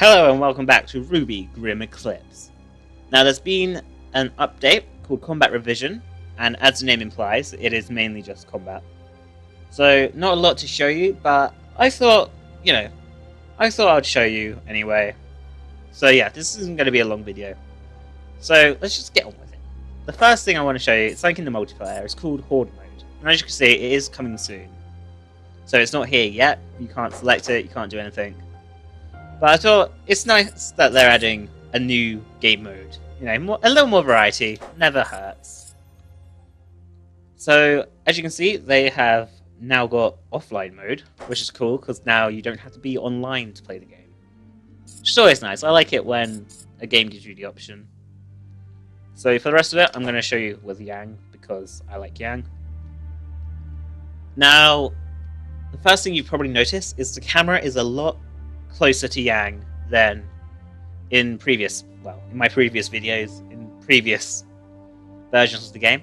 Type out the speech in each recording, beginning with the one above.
Hello and welcome back to RWBY Grimm Eclipse. Now there's been an update called Combat Revision, and as the name implies, it is mainly just combat. So not a lot to show you, but I thought I'd show you anyway. So yeah, this isn't going to be a long video. So let's just get on with it. The first thing I want to show you, it's like in the multiplayer, it's called Horde Mode. And as you can see, it is coming soon. So it's not here yet, you can't select it, you can't do anything. But I thought it's nice that they're adding a new game mode. You know, a little more variety, never hurts. So, as you can see, they have now got offline mode, which is cool, because now you don't have to be online to play the game. Which is always nice. I like it when a game gives you the option. So for the rest of it, I'm going to show you with Yang, because I like Yang. Now, the first thing you've probably noticed is the camera is a lot closer to Yang than in my previous videos, in previous versions of the game.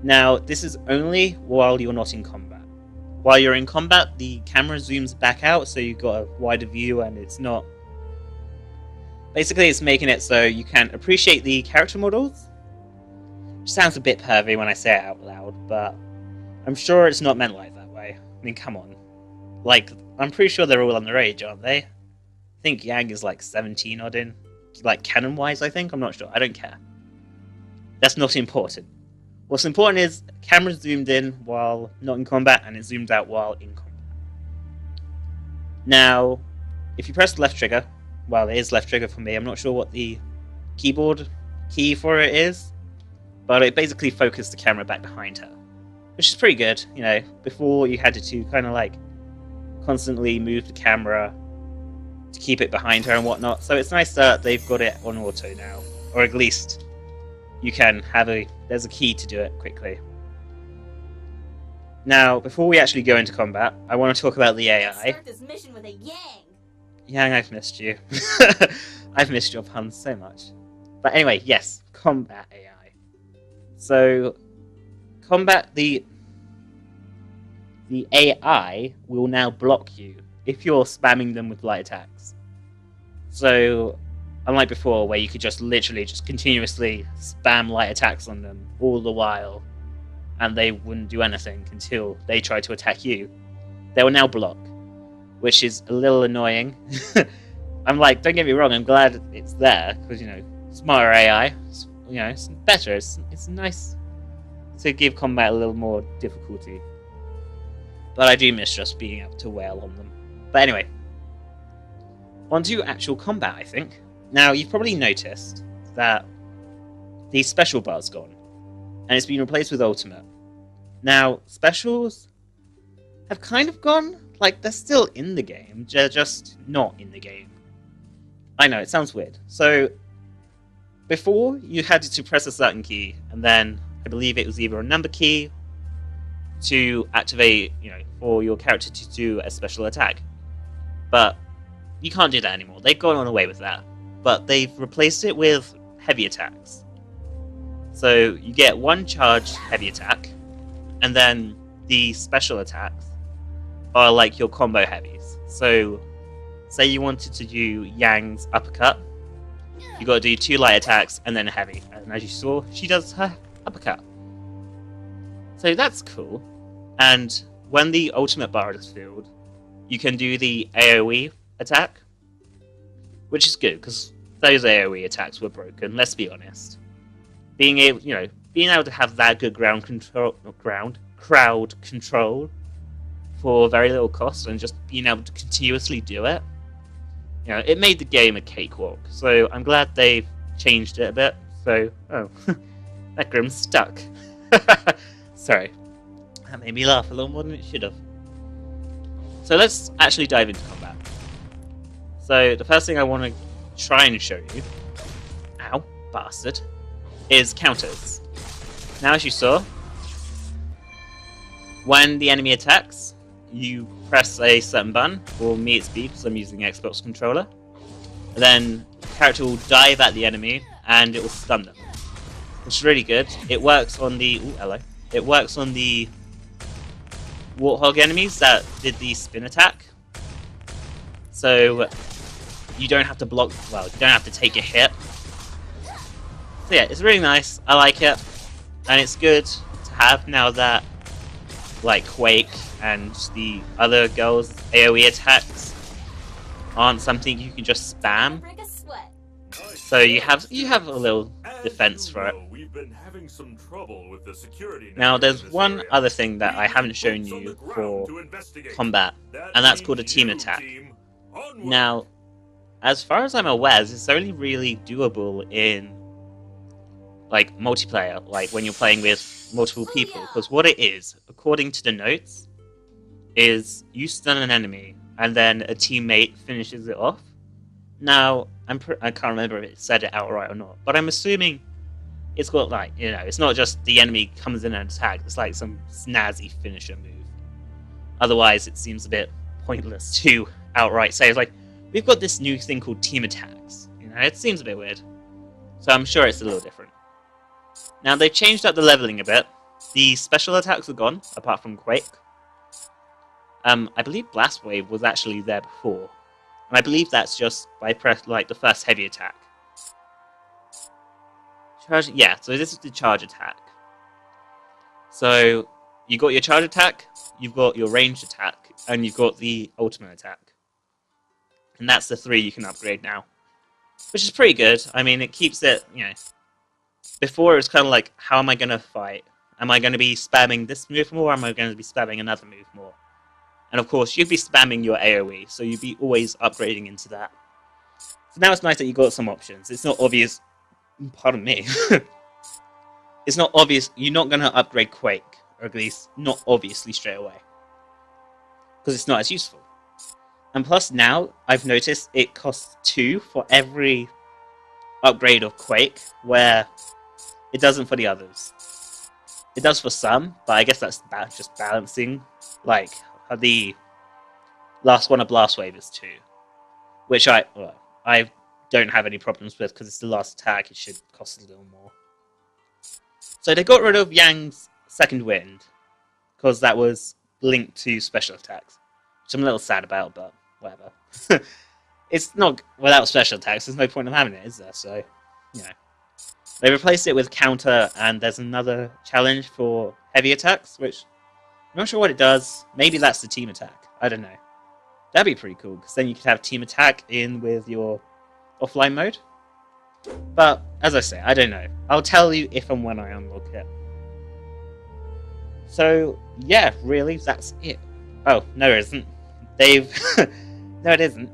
Now, this is only while you're not in combat. While you're in combat, the camera zooms back out, so you've got a wider view, and it's not... Basically, it's making it so you can appreciate the character models. Which sounds a bit pervy when I say it out loud, but I'm sure it's not meant like that way. I mean, come on. Like, I'm pretty sure they're all underage, aren't they? I think Yang is like 17 odd in. Like, canon-wise, I think? I'm not sure. I don't care. That's not important. What's important is camera zoomed in while not in combat, and it zoomed out while in combat. Now, if you press the left trigger, well, it is left trigger for me. I'm not sure what the keyboard key for it is, but it basically focused the camera back behind her, which is pretty good. You know, before you had to kind of like constantly move the camera to keep it behind her and whatnot. So it's nice that they've got it on auto now, or at least you can have there's a key to do it quickly. Now, before we actually go into combat, I want to talk about the AI. Start this mission with a Yang. Yang, I've missed you. I've missed your puns so much. But anyway, yes, combat AI. So, the AI will now block you if you're spamming them with light attacks. So, unlike before, where you could just literally just continuously spam light attacks on them all the while, and they wouldn't do anything until they try to attack you, they will now block, which is a little annoying. I'm like, don't get me wrong, I'm glad it's there, because, you know, smarter AI, you know, it's better, it's nice to give combat a little more difficulty. But I do miss just being able to wail on them. But anyway, on to actual combat, I think. Now, you've probably noticed that the special bar's gone, and it's been replaced with ultimate. Now, specials have kind of gone, like, they're still in the game, they're just not in the game. I know, it sounds weird. So, before, you had to press a certain key, and then I believe it was either a number key to activate, you know, for your character to do a special attack. But you can't do that anymore. They've gone away with that. But they've replaced it with heavy attacks. So you get one charged heavy attack, and then the special attacks are like your combo heavies. So say you wanted to do Yang's uppercut, you got to do 2 light attacks and then a heavy. And as you saw, she does her uppercut. So that's cool. And when the ultimate bar is filled, you can do the AoE attack, which is good, because those AoE attacks were broken, let's be honest. Being able to have that good crowd control for very little cost, and just being able to continuously do it, you know, it made the game a cakewalk. So I'm glad they've changed it a bit. So, oh, that Grimm's stuck. Sorry. That made me laugh a little more than it should have. So let's actually dive into combat. So the first thing I want to try and show you, ow, bastard, is counters. Now, as you saw, when the enemy attacks, you press a certain button. For me it's B, because I'm using the Xbox controller. And then the character will dive at the enemy, and it will stun them, which is really good. It works on the... Ooh, hello. It works on the Warthog enemies that did the spin attack. So you don't have to block. Well, you don't have to take a hit. So yeah, it's really nice. I like it, and it's good to have now that like Quake and the other girls' AoE attacks aren't something you can just spam. Break a sweat. So you have a little defense for it. We've been having some trouble with the security Now there's in this one area. other thing that I haven't shown you for combat, and that's called a team attack. Now, as far as I'm aware, it's only really doable in like multiplayer, like when you're playing with multiple people, because what it is, according to the notes, is you stun an enemy and then a teammate finishes it off. Now, I can't remember if it said it outright or not, but I'm assuming it's got like, you know, it's not just the enemy comes in and attacks, it's like some snazzy finisher move. Otherwise, it seems a bit pointless to outright say, it's like, we've got this new thing called team attacks. You know, it seems a bit weird. So I'm sure it's a little different. Now, they've changed up the leveling a bit. The special attacks are gone, apart from Quake. I believe Blast Wave was actually there before. And I believe that's just by like the first heavy attack. Yeah, so this is the charge attack. So, you got your charge attack, you've got your ranged attack, and you've got the ultimate attack. And that's the 3 you can upgrade now. Which is pretty good. I mean, it keeps it, you know... Before, it was kind of like, how am I going to fight? Am I going to be spamming this move more, or am I going to be spamming another move more? And of course, you'd be spamming your AoE, so you'd be always upgrading into that. So now it's nice that you got some options. It's not obvious... Pardon me. It's not obvious. You're not going to upgrade Quake, or at least not obviously straight away. Because it's not as useful. And plus now, I've noticed it costs 2 for every upgrade of Quake, where it doesn't for the others. It does for some, but I guess that's just balancing. Like, the last one of Blast Wave is 2. Which I don't have any problems with, because it's the last attack, it should cost a little more. So they got rid of Yang's Second Wind, because that was linked to special attacks. Which I'm a little sad about, but whatever. It's not without special attacks, there's no point in having it, is there? So, you know. They replaced it with counter, and there's another challenge for heavy attacks, which I'm not sure what it does. Maybe that's the team attack. I don't know. That'd be pretty cool, because then you could have team attack in with your offline mode. But, as I say, I don't know. I'll tell you if and when I unlock it. So, yeah, really, that's it. Oh, no it isn't. No it isn't.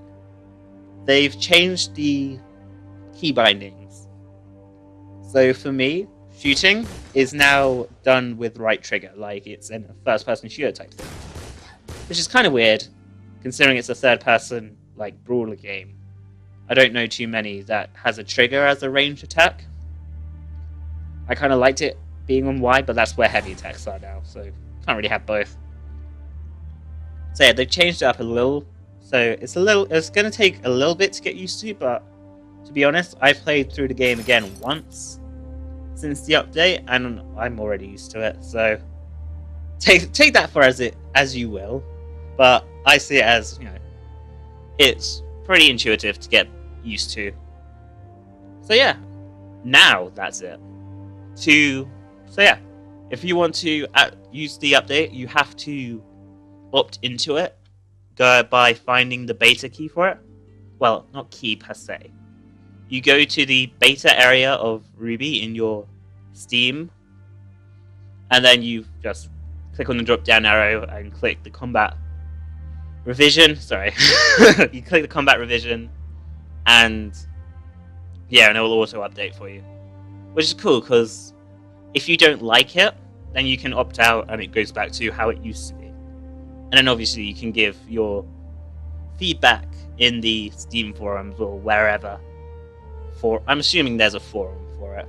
They've changed the key bindings. So for me, shooting is now done with right trigger, like it's in a first-person shooter type thing. Which is kind of weird, considering it's a third-person, like, brawler game. I don't know too many that has a trigger as a ranged attack. I kind of liked it being on Y, but that's where heavy attacks are now, so can't really have both. So yeah, they've changed it up a little. So it's going to take a little bit to get used to, but to be honest, I've played through the game again once since the update, and I'm already used to it. So take that for as you will, but I see it as, you know, it's pretty intuitive to get used to. So yeah, now that's it. So yeah, if you want to use the update, you have to opt into it. Go by finding the beta key for it. Well, not key per se. You go to the beta area of RWBY in your Steam, and then you just click on the drop down arrow and click the combat revision. Sorry. You click the combat revision, and yeah, and it will auto update for you. Which is cool, because if you don't like it, then you can opt out and it goes back to how it used to be. And then obviously you can give your feedback in the Steam forums or wherever. I'm assuming there's a forum for it.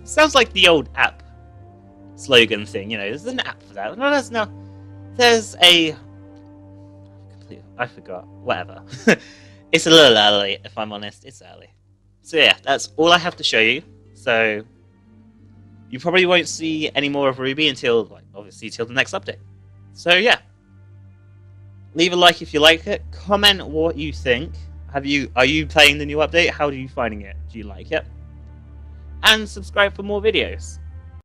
Sounds like the old app slogan thing, you know. There's an app for that. No, there's no. There's a. I forgot. Whatever. It's a little early, if I'm honest. It's early. So yeah, that's all I have to show you. So you probably won't see any more of RWBY until, obviously, till the next update. So yeah, leave a like if you like it. Comment what you think. Are you playing the new update? How are you finding it? Do you like it? And subscribe for more videos.